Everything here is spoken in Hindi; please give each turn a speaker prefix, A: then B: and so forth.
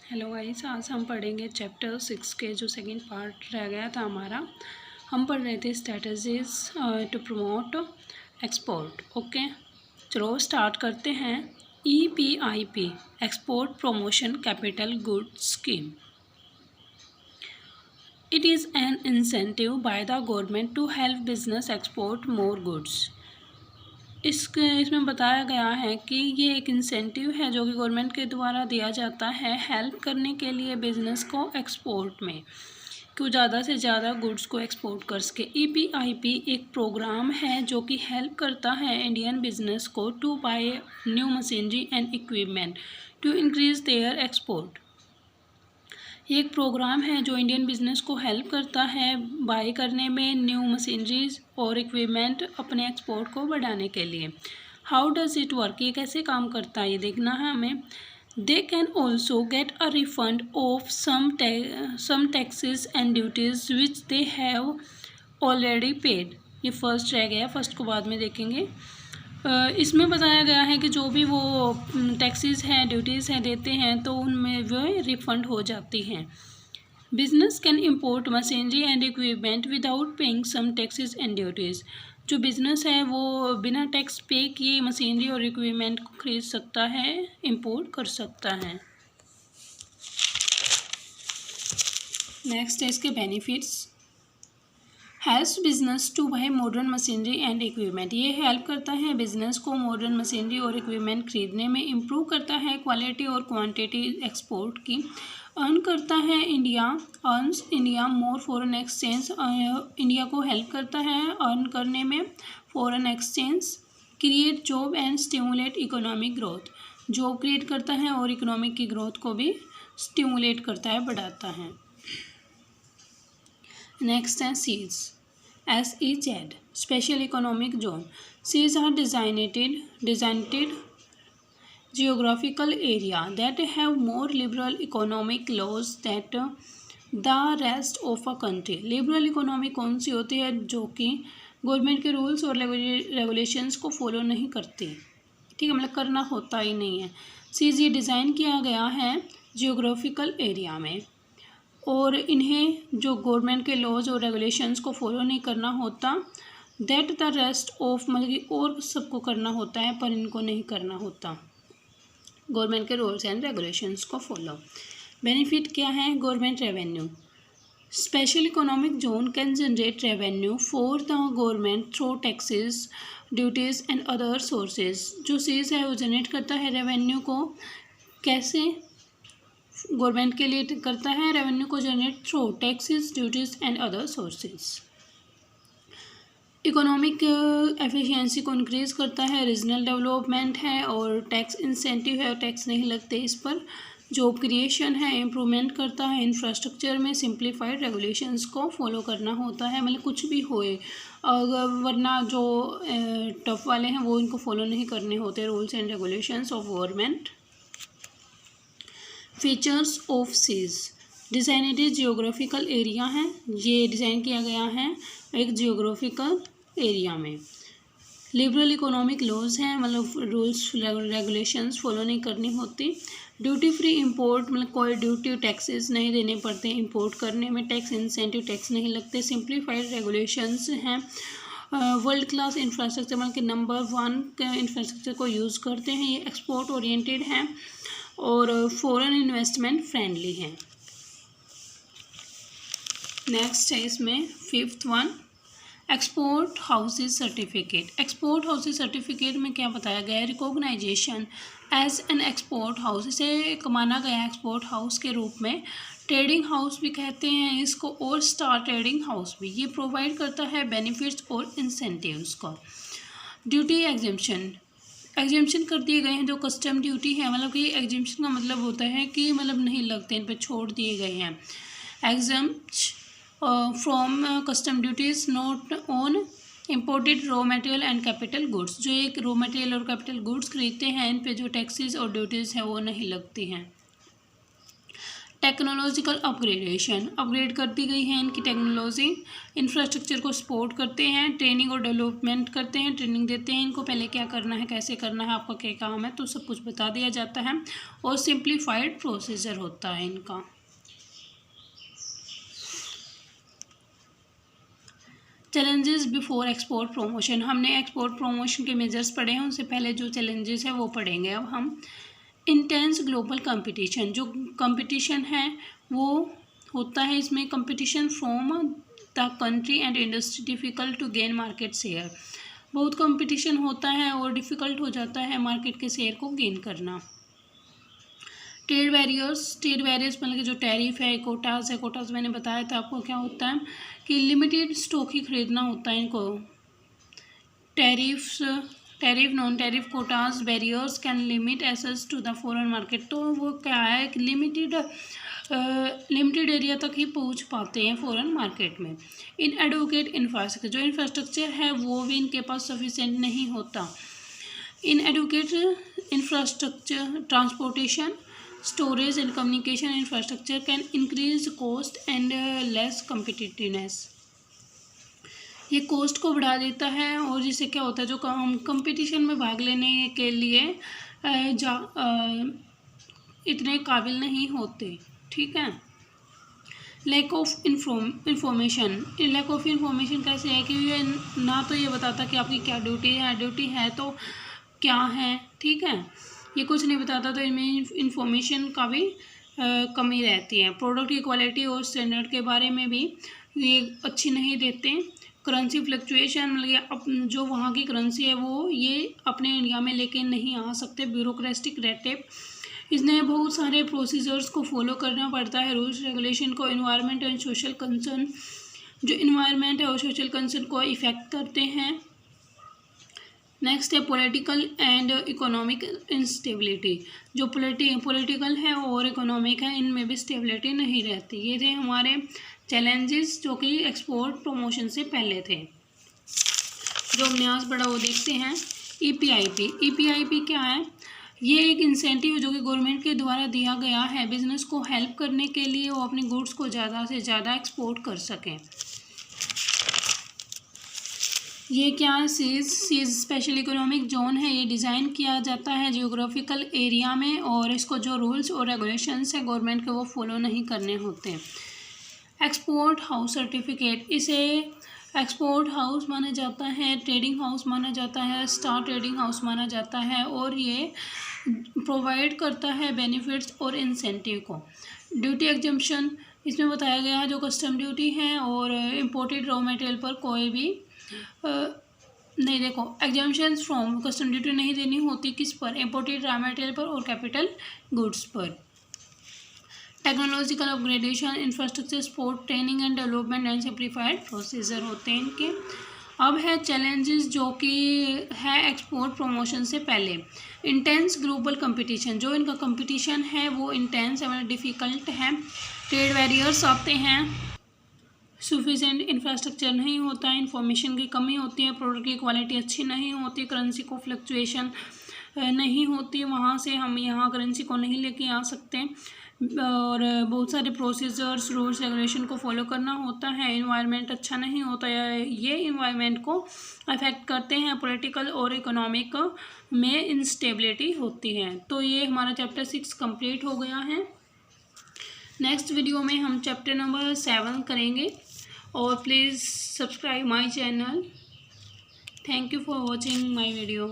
A: हेलो गाइस, आज हम पढ़ेंगे चैप्टर 6 के जो सेकंड पार्ट रह गया था हमारा। हम पढ़ रहे थे strategies to promote export. Okay, चलो स्टार्ट करते हैं। EPIP export promotion capital goods scheme. It is an incentive by the government to help business export more goods. इसमें बताया गया है कि ये एक इंसेंटिव है जो कि गवर्नमेंट के द्वारा दिया जाता है हेल्प करने के लिए बिजनेस को एक्सपोर्ट में, कि ज़्यादा से ज़्यादा गुड्स को एक्सपोर्ट कर सके। EPIP एक प्रोग्राम है जो कि हेल्प करता है इंडियन बिजनेस को to buy new machinery and equipment to increase their export. ये एक प्रोग्राम है जो इंडियन बिजनेस को हेल्प करता है बाय करने में न्यू मशीनरीज और इक्विपमेंट अपने एक्सपोर्ट को बढ़ाने के लिए। हाउ डज इट वर्क, ये कैसे काम करता है ये देखना है हमें। They can also get a refund of some taxes and duties which they have already paid. ये फर्स्ट रह गया, फर्स्ट को बाद में देखेंगे। इसमें बताया गया है कि जो भी वो टैक्सेस हैं, ड्यूटीज़ हैं देते हैं तो उनमें वो रिफ़ंड हो जाती हैं। Business can import machinery and equipment without paying some taxes and duties. जो बिज़नेस है वो बिना टैक्स पे किए मशीनरी और इक्विपमेंट को खरीद सकता है, इम्पोर्ट कर सकता है। नेक्स्ट है इसके benefits. Helps business to buy modern machinery and equipment. ये हेल्प करता है बिजनेस को मॉडर्न मशीनरी और इक्विपमेंट खरीदने में। इम्प्रूव करता है क्वालिटी और क्वांटिटी एक्सपोर्ट की। अर्न करता है earns India more foreign exchange. India को हेल्प करता है अर्न करने में foreign exchange. Create job and stimulate economic growth. Job create करता है और इकोनॉमिक की ग्रोथ को भी स्टिमुलेट करता है, बढ़ाता है। नेक्स्ट है SEZ. SEZ special economic zone. SEZ are designated geographical area that have more liberal economic laws than the rest of a country। Liberal economy कौन सी होती है जो कि गवर्नमेंट के रूल्स और रेगुलेशंस को फॉलो नहीं करती, ठीक है, मतलब करना होता ही नहीं है। सीज ये डिज़ाइन किया गया है जियोग्राफिकल एरिया में और इन्हें जो गवर्नमेंट के लॉज और रेगुलेशंस को फॉलो नहीं करना होता। दैट द रेस्ट ऑफ, मतलब कि और सबको करना होता है पर इनको नहीं करना होता, गवर्नमेंट के रूल्स एंड रेगुलेशंस को फॉलो। बेनिफिट क्या है? Government revenue. Special economic zone can generate revenue for the government through taxes, duties and other sources. जो चीज़ है वो जनरेट करता है रेवेन्यू को, कैसे? गवर्नमेंट के लिए करता है रेवेन्यू को generate through taxes, duties and other sources. Economic efficiency को इंक्रीज करता है, रीजनल डेवलपमेंट है और टैक्स इंसेंटिव है और टैक्स नहीं लगते इस पर। जॉब क्रिएशन है, इम्प्रूवमेंट करता है इंफ्रास्ट्रक्चर में। सिंप्लीफाइड रेगुलेशंस को फॉलो करना होता है, मतलब कुछ भी होए वरना जो टफ वाले हैं वो इनको फॉलो नहीं करने होते, rules and regulations of government. Features of SEZ. Designated geographical area है, ये डिज़ाइन किया गया है एक जियोग्राफिकल एरिया में। लिबरल इकोनॉमिक लॉज हैं, मतलब रूल्स रेगुलेशंस फॉलो नहीं करनी होती। ड्यूटी फ्री इंपोर्ट, मतलब कोई ड्यूटी टैक्सेस नहीं देने पड़ते इंपोर्ट करने में, टैक्स इंसेंटिव टैक्स नहीं लगते। सिंप्लीफाइड रेगुलेशंस हैं। वर्ल्ड क्लास इंफ्रास्ट्रक्चर, मतलब कि नंबर 1 इंफ्रास्ट्रक्चर को यूज़ करते हैं। ये एक्सपोर्ट ओरिएंटेड हैं और फॉरेन इन्वेस्टमेंट फ्रेंडली हैं। नेक्स्ट है इसमें 5th one, export houses certificate. Export houses certificate में क्या बताया गया है? Recognisation as an export house, इसे माना गया एक्सपोर्ट हाउस के रूप में। ट्रेडिंग हाउस भी कहते हैं इसको और स्टार ट्रेडिंग हाउस भी। ये प्रोवाइड करता है बेनिफिट्स और इंसेंटिव्स को। ड्यूटी एग्जेम्पशन कर दिए गए हैं जो कस्टम ड्यूटी है, मतलब कि एग्जेम्पशन का मतलब होता है कि मतलब नहीं लगते, इन पर छोड़ दिए गए हैं। Exempt from custom duties not on imported raw material and capital goods. जो एक रॉ मटेरियल और कैपिटल गुड्स खरीदते हैं इन पे जो टैक्सेस और ड्यूटीज़ हैं वो नहीं लगती हैं। टेक्नोलॉजिकल अपग्रेडेशन, अपग्रेड करती गई है इनकी टेक्नोलॉजी। इंफ्रास्ट्रक्चर को सपोर्ट करते हैं, ट्रेनिंग और डेवलपमेंट करते हैं, ट्रेनिंग देते हैं इनको, पहले क्या करना है, कैसे करना है, आपका क्या काम है, तो सब कुछ बता दिया जाता है। और सिंप्लीफाइड प्रोसीजर होता है इनका। चैलेंजेस बिफोर एक्सपोर्ट प्रमोशन, हमने एक्सपोर्ट प्रमोशन के मेजर्स पढ़े हैं, उनसे पहले जो चैलेंजेस है वो पढ़ेंगे अब हम। इंटेंस ग्लोबल कंपटीशन, जो कंपटीशन है वो होता है इसमें, competition from the country and industry, difficult to gain market share, बहुत कंपटीशन होता है और डिफ़िकल्ट हो जाता है मार्केट के शेयर को गेन करना। ट्रेड बैरियर्स, ट्रेड बैरियर्स मतलब कि जो टैरिफ है, कोटास है, कोटास मैंने बताया था आपको क्या होता है कि लिमिटेड स्टॉक ही खरीदना होता है इनको। Tariff non tariff quotas barriers can limit access to the foreign market, तो वो क्या है कि लिमिटेड एरिया तक ही पहुंच पाते हैं फॉरेन मार्केट में। इन एडवोकेट इंफ्रास्ट्रक्चर, जो इंफ्रास्ट्रक्चर है वो भी इनके पास सफिशेंट नहीं होता। Inadequate infrastructure, transportation, storage and communication infrastructure can increase cost and less competitiveness, ये कॉस्ट को बढ़ा देता है और जिससे क्या होता है जो हम कंपटीशन में भाग लेने के लिए इतने काबिल नहीं होते, ठीक है। Lack of information, lack of information कैसे है कि ये ना तो ये बताता कि आपकी क्या ड्यूटी है तो क्या है, ठीक है, ये कुछ नहीं बताता, तो इनमें इंफॉर्मेशन का भी कमी रहती है। प्रोडक्ट की क्वालिटी और स्टैंडर्ड के बारे में भी ये अच्छी नहीं देते। करेंसी फ्लक्चुएशन, मतलब जो वहाँ की करेंसी है वो ये अपने इंडिया में लेके नहीं आ सकते। ब्यूरोक्रेटिक रेड टेप, इसने बहुत सारे प्रोसीजर्स को फॉलो करना पड़ता है, रूल्स रेगुलेशन को। इन्वायरमेंट एंड सोशल कंसर्न, जो इन्वायरमेंट है और सोशल कंसर्न को इफ़ेक्ट करते हैं। नेक्स्ट है पॉलिटिकल एंड इकोनॉमिक इंस्टेबिलिटी, जो पॉलिटिकल है और इकोनॉमिक है इनमें भी स्टेबिलिटी नहीं रहती। ये थे हमारे चैलेंजेस जो कि एक्सपोर्ट प्रमोशन से पहले थे। जो हमने आज पढ़ा वो देखते हैं। ईपीआईपी, ईपीआईपी क्या है, ये एक इंसेंटिव जो कि गवर्नमेंट के द्वारा दिया गया है बिजनेस को हेल्प करने के लिए वो अपने गुड्स को ज़्यादा से ज़्यादा एक्सपोर्ट कर सकें। ये क्या है, सीज स्पेशल इकोनॉमिक जोन है, ये डिज़ाइन किया जाता है जियोग्राफिकल एरिया में और इसको जो रूल्स और रेगुलेशंस है गवर्नमेंट के वो फॉलो नहीं करने होते। एक्सपोर्ट हाउस सर्टिफिकेट, इसे एक्सपोर्ट हाउस माना जाता है, ट्रेडिंग हाउस माना जाता है, स्टार ट्रेडिंग हाउस माना जाता है और ये प्रोवाइड करता है बेनिफिट्स और इंसेंटिव को। ड्यूटी एग्जम्पशन, इसमें बताया गया है जो कस्टम ड्यूटी है और इम्पोर्टेड रॉ मटेरियल पर कोई भी नहीं, देखो एग्जम्पशंस फ्रॉम कस्टम ड्यूटी नहीं देनी होती, किस पर, इम्पोर्टेड रॉ मटेरियल पर और कैपिटल गुड्स पर। Technological upgradation, infrastructure support, training and development and simplified procedure होते हैं इनके। अब है चैलेंजेस जो कि है एक्सपोर्ट प्रमोशन से पहले। इंटेंस ग्लोबल कंपटीशन, जो इनका कंपटीशन है वो इंटेंस है, मतलब डिफ़िकल्ट है। ट्रेड बैरियर्स आते हैं, सफिशिएंट इंफ्रास्ट्रक्चर नहीं होता है, इंफॉर्मेशन की कमी होती है, प्रोडक्ट की क्वालिटी अच्छी नहीं होती, करेंसी को फ्लक्चुएशन नहीं होती, वहाँ से हम यहाँ करेंसी को नहीं लेके आ सकते और बहुत सारे प्रोसीजर्स रूल्स रेगुलेशन को फॉलो करना होता है। इन्वायरमेंट अच्छा नहीं होता है, ये इन्वायरमेंट को अफेक्ट करते हैं। पॉलिटिकल और इकोनॉमिक में इंस्टेबिलिटी होती है। तो ये हमारा चैप्टर 6 कंप्लीट हो गया है। नेक्स्ट वीडियो में हम चैप्टर नंबर 7 करेंगे और please subscribe my channel. Thank you for watching my video.